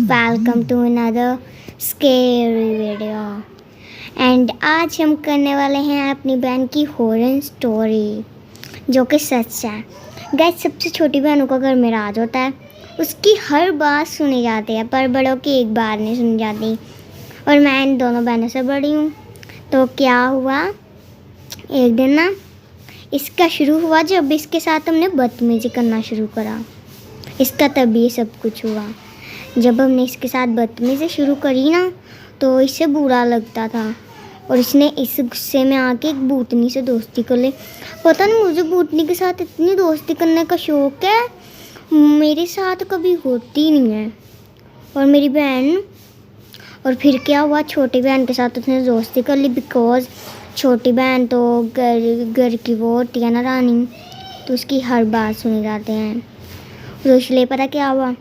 Welcome to another scary video. And आज हम करने वाले हैं अपनी बहन की हॉरर स्टोरी जो कि सच है। गाइस, सबसे छोटी बहनों का घर में राज होता है। उसकी हर बात सुनी जाती है पर बड़ों की एक बार नहीं सुनी जाती। और मैं इन दोनों बहनों से बड़ी हूँ। तो क्या हुआ, एक दिन ना इसका शुरू हुआ जब इसके साथ हमने बदतमीजी करना शुरू करा। इसका तभी ये सब कुछ हुआ। जब हमने इसके साथ बदतमीजी शुरू करी ना तो इसे बुरा लगता था और इसने इस गुस्से में आके एक भूतनी से दोस्ती कर ली। पता नहीं मुझे भूतनी के साथ इतनी दोस्ती करने का शौक है, मेरे साथ कभी होती नहीं है। और मेरी बहन, और फिर क्या हुआ, छोटी बहन के साथ उसने दोस्ती कर ली बिकॉज छोटी बहन तो घर की वो होती है ना, रानी, तो उसकी हर बात सुने जाते हैं। तो इसलिए पता क्या हुआ,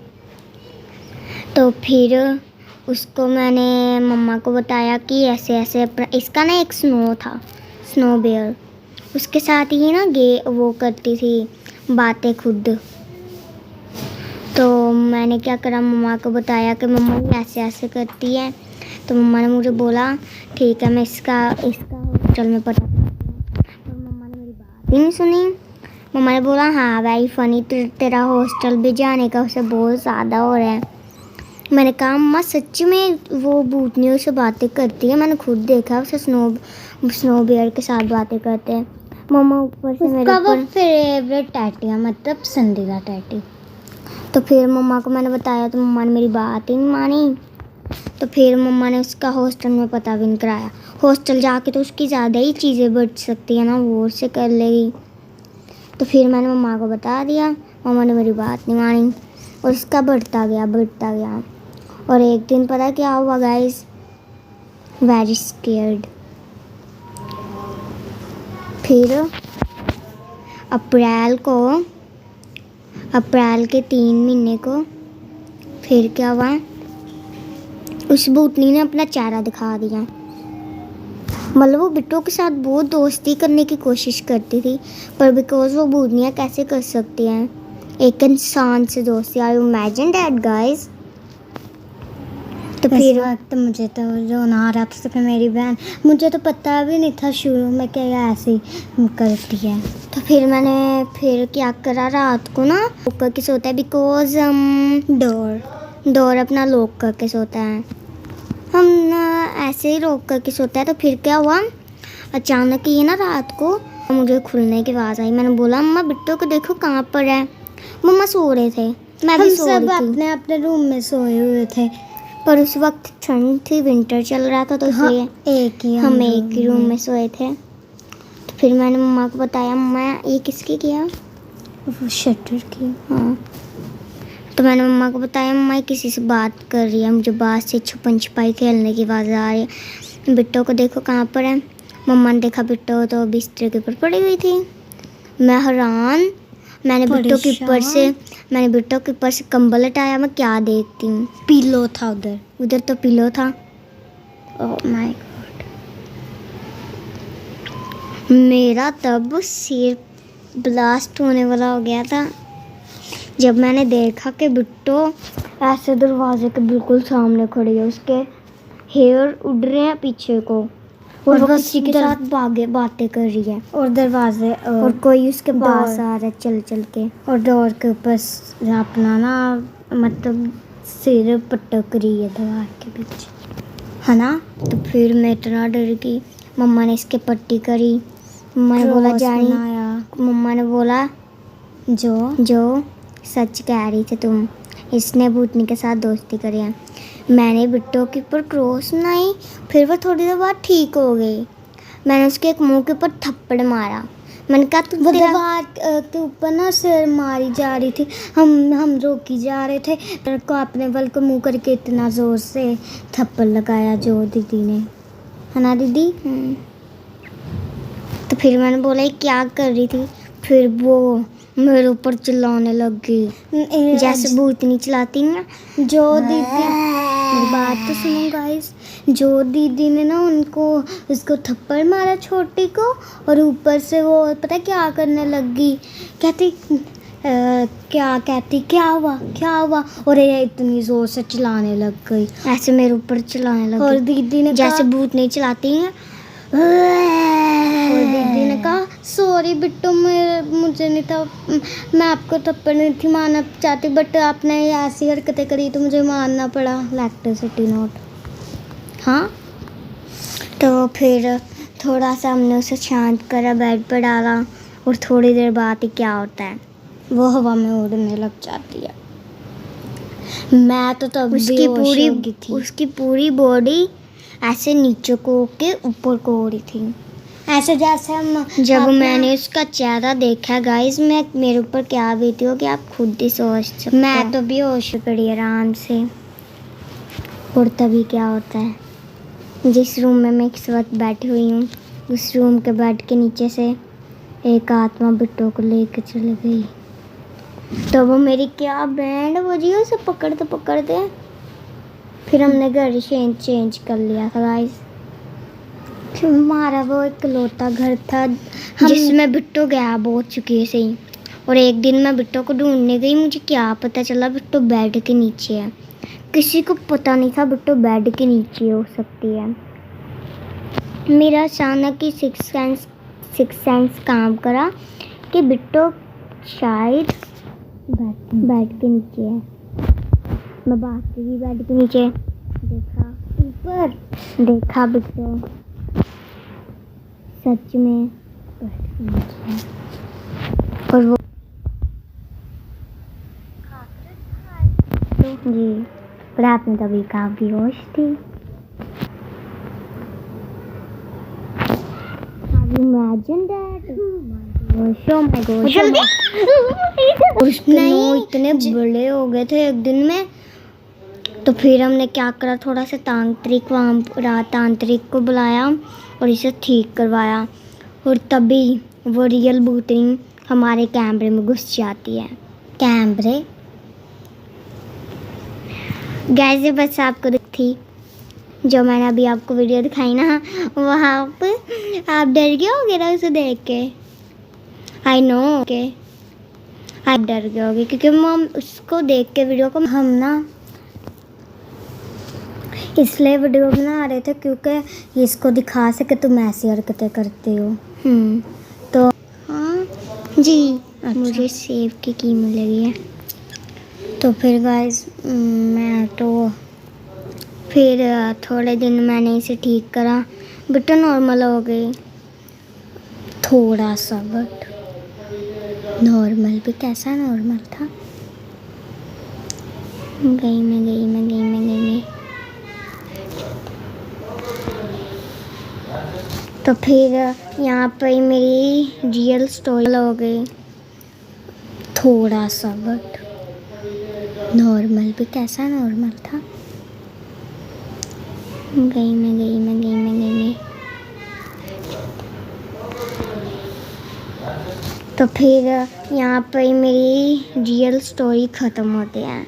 तो फिर उसको मैंने मम्मा को बताया कि ऐसे ऐसे इसका ना एक स्नो था, स्नो बेयर, उसके साथ ही ना वो करती थी बातें खुद। तो मैंने क्या करा, मम्मा को बताया कि मम्मा ये ऐसे ऐसे करती है। तो मम्मा ने मुझे बोला ठीक है मैं इसका हॉस्टल में पता करती हूँ। पर मम्मा ने मेरी बात ही नहीं सुनी। मम्मा ने बोला हाँ भाई फनी, तेरा हॉस्टल भी जाने का उसे बहुत ज़्यादा हो रहा है। मैंने कहा मम्मा सच में वो भूतनियों से बातें करती है, मैंने खुद देखा उसे स्नो बेयर के साथ बातें करते हैं। मम्मा ऊपर से मेरे ऊपर फेवरेट टैटी है, मतलब संदीला टैटी। तो फिर मम्मा को मैंने बताया तो मम्मा ने मेरी बात ही नहीं मानी। तो फिर मम्मा ने उसका हॉस्टल में पता भी नहीं कराया। हॉस्टल जाके तो उसकी ज़्यादा ही चीज़ें बढ़ सकती है ना, वो उससे कर लेगी। तो फिर मैंने मम्मा को बता दिया, मम्मा ने मेरी बात नहीं मानी और इसका बढ़ता गया। और एक दिन पता क्या हुआ गाइस, वेरी स्केर्ड। फिर अप्रैल के 3 महीने को फिर क्या हुआ, उस भूतनी ने अपना चेहरा दिखा दिया। मतलब वो बिट्टू के साथ बहुत दोस्ती करने की कोशिश करती थी पर बिकॉज वो भूतनियाँ कैसे कर सकती हैं एक इंसान से दोस्ती। I imagine that guys. तो फिर वक्त मुझे तो रोना आ रहा था। तो फिर मेरी बहन, मुझे तो पता भी नहीं था शुरू में क्या ये ऐसे करती है। तो फिर मैंने क्या करा, रात को ना लॉक करके सोता है बिकॉज डोर अपना लॉक करके सोता है, हम ना ऐसे ही लॉक करके सोता है। तो फिर क्या हुआ, अचानक ये ना रात को मुझे खुलने की आवाज़ आई। मैंने बोला मम्मा बिट्टू को देखो कहाँ पर है। मम्मा सो रहे थे, मैं भी सो रही थी, अपने अपने रूम में सोए हुए थे। पर उस वक्त ठंड थी, विंटर चल रहा था, तो इसलिए हम एक ही रूम में सोए थे। तो फिर मैंने मम्मा को बताया मम्मा ये किसकी किया, वो शटर की। हाँ, तो मैंने मम्मा को बताया मम्मा किसी से बात कर रही है, मुझे बात से छुपन छुपाई खेलने की आवाज़ आ रही है, बिट्टू को देखो कहाँ पर है। मम्मा ने देखा बिट्टू तो बिस्तर के ऊपर पड़ी हुई थी। मैं हैरान, मैंने बिट्टू के ऊपर से कंबल हटाया, मैं क्या देखती हूँ, पिलो था उधर तो पिलो था। ओह माय गॉड, मेरा तब सिर ब्लास्ट होने वाला हो गया था जब मैंने देखा कि बिट्टू ऐसे दरवाजे के बिल्कुल सामने खड़ी है, उसके हेयर उड़ रहे हैं पीछे को और वो किसी के साथ बातें कर रही है और दरवाजे और कोई उसके पास आ रहा है चल के और डोर के ऊपर अपना ना मतलब सिर पटक रही है दीवार के पीछे, है ना। तो फिर मैं इतना डर गई। मम्मा ने इसके पट्टी करी। मम्मा ने बोला जानी, मम्मा ने बोला जो सच कह रही थी तुम, इसने भूतनी के साथ दोस्ती करी है। मैंने बिट्टू के ऊपर क्रॉस बनाई, फिर वो थोड़ी देर बाद ठीक हो गई। मैंने उसके एक मुंह के ऊपर थप्पड़ मारा। मैंने कहा तू दीवार के ऊपर ना सिर मारी जा रही थी, हम रोकी जा रहे थे, को अपने बल को मुंह करके इतना ज़ोर से थप्पड़ लगाया जो दीदी ने, है ना दीदी। तो फिर मैंने बोला ये क्या कर रही थी, फिर वो मेरे ऊपर चिल्लाने लग गई जैसे भूतनी चिल्लाती ना। जो दीदी, मेरी बात तो सुनो गाइस, जो दीदी ने ना उसको थप्पड़ मारा छोटी को और ऊपर से वो पता क्या करने लग गई, कहती क्या कहती, क्या हुआ, और ये इतनी जोर से चिल्लाने लग गई, ऐसे मेरे ऊपर चिल्लाने लगी और दीदी ने जैसे कहा, भूत नहीं चिल्लाती हैं। और दीदी ने कहा सॉरी बिट्टू, मुझे नहीं था, मैं आपको थप्पड़ नहीं थी मारना चाहती, बट आपने ऐसी हरकतें करी तो मुझे मारना पड़ा, इलेक्ट्रिसिटी नोट। हाँ, तो फिर थोड़ा सा हमने उसे शांत करा, बेड पर डाला, और थोड़ी देर बाद ही क्या होता है, वो हवा में उड़ने लग जाती है। मैं तो तब उसकी पूरी बॉडी ऐसे नीचे को के ऊपर को हो रही थी, ऐसे जैसे हम जब मैंने उसका चेहरा देखा गाइस, मेरे ऊपर क्या बीती हो कि आप खुद ही सोच सकते हो। मैं तो बेहोश पड़ी आराम से। और तभी क्या होता है, जिस रूम में मैं इस वक्त बैठी हुई हूँ, उस रूम के बेड के नीचे से एक आत्मा बिट्टू को लेकर चली गई। तो वो मेरी क्या बैंड बजी, उसे पकड़ते फिर हमने घर चेंज कर लिया था गाइस। हमारा वो इकलौता घर था जिसमें बिट्टू गायब हो चुकी से ही। और एक दिन मैं बिट्टू को ढूंढने गई, मुझे क्या पता चला बिट्टू बेड के नीचे है। किसी को पता नहीं था बिट्टू बेड के नीचे हो सकती है। मेरा अचानक ही सिक्स सेंस काम करा कि बिट्टू शायद बेड के नीचे है। मैं भागती हुई बेड के नीचे देखा, ऊपर देखा बिट्टू सच में बेड के नीचे है। और वो जी, पर आपने तभी कहा बेहोश थी। Imagine that. Oh my God. जल्दी। नहीं, इतने बड़े हो गए थे एक दिन में। तो फिर हमने क्या करा, थोड़ा सा तांत्रिक को बुलाया और इसे ठीक करवाया। और तभी वो रियल भूतनी हमारे कैमरे में घुस जाती है। कैमरे गैस बस आपको दिखती, जो मैंने अभी आपको वीडियो दिखाई ना, वहाँ पे आप डर गए होगे ना उसे देख के। आई नो के आप डर गए होगे क्योंकि हम उसको देख के वीडियो को हम ना इसलिए वीडियो बना रहे थे क्योंकि इसको दिखा सके तुम ऐसी हरकतें करते हो। तो हाँ जी, अच्छा। मुझे सेव की कीमत लगी है। तो फिर गाइस मैं तो फिर थोड़े दिन मैंने इसे ठीक करा, बिट्टू नॉर्मल हो गई थोड़ा सा, बट नॉर्मल भी कैसा नॉर्मल था। गई। तो फिर यहाँ पर मेरी रियल स्टोरी हो गई थोड़ा सा, बट नॉर्मल भी कैसा नॉर्मल था। गई। तो फिर यहाँ पर मेरी रियल स्टोरी ख़त्म होती है।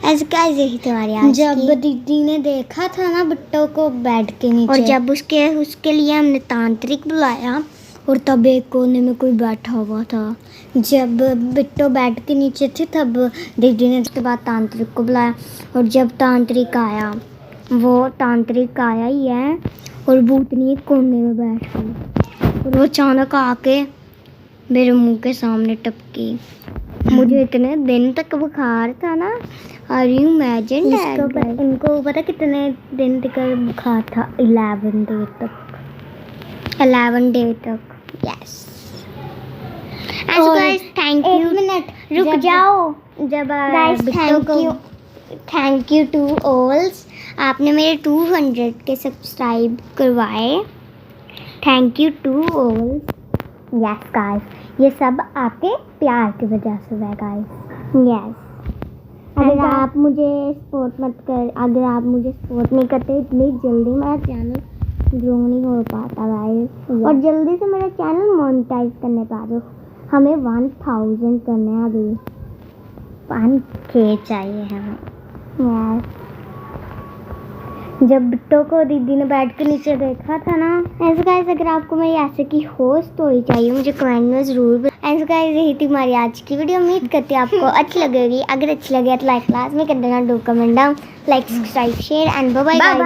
ऐसे कैसे ही तुम्हारी आज जब दीदी ने देखा था ना बिट्टू को बेड के नीचे, और जब उसके लिए हमने तांत्रिक बुलाया, और तब एक कोने में कोई बैठा हुआ था। जब बिट्टू बेड के नीचे थी तब दीदी ने उसके बाद तांत्रिक को बुलाया, और जब तांत्रिक आया, वो तांत्रिक आया ही है, और भूतनी एक कोने में बैठ गई, और वो अचानक आके मेरे मुंह के सामने टपकी। मुझे इतने दिन तक बुखार था ना, आर यू इमेजिन। इनको पता कितने दिन तक बुखार था? 11 डे तक। यस। Guys thank you. एक मिनट रुक जाओ। जब guys thank you to alls, आपने मेरे 200 के सब्सक्राइब करवाए। Thank you to alls. Yes guys, ये सब आपके प्यार की वजह से हुआ गाइस। यस, अगर आप मुझे सपोर्ट नहीं करते इतनी जल्दी मेरा चैनल ग्रो नहीं हो पाता गाइस। और जल्दी से मेरा चैनल मोनेटाइज करने पा दो। हमें 1000 करने हैं, अभी 1K चाहिए हमें। यस। जब बिट्टू को दीदी ने बेड के नीचे देखा था ना, ऐसे गाइस अगर आपको मेरी ऐसे की हो स्टोरी चाहिए मुझे कमेंट में ज़रूर एंड गाइस यही थी हमारी आज की वीडियो। उम्मीद करती हूँ आपको अच्छी लगेगी। अगर अच्छी लगे तो लाइक लाजमी कर देना, do comment down, like subscribe share and bye bye.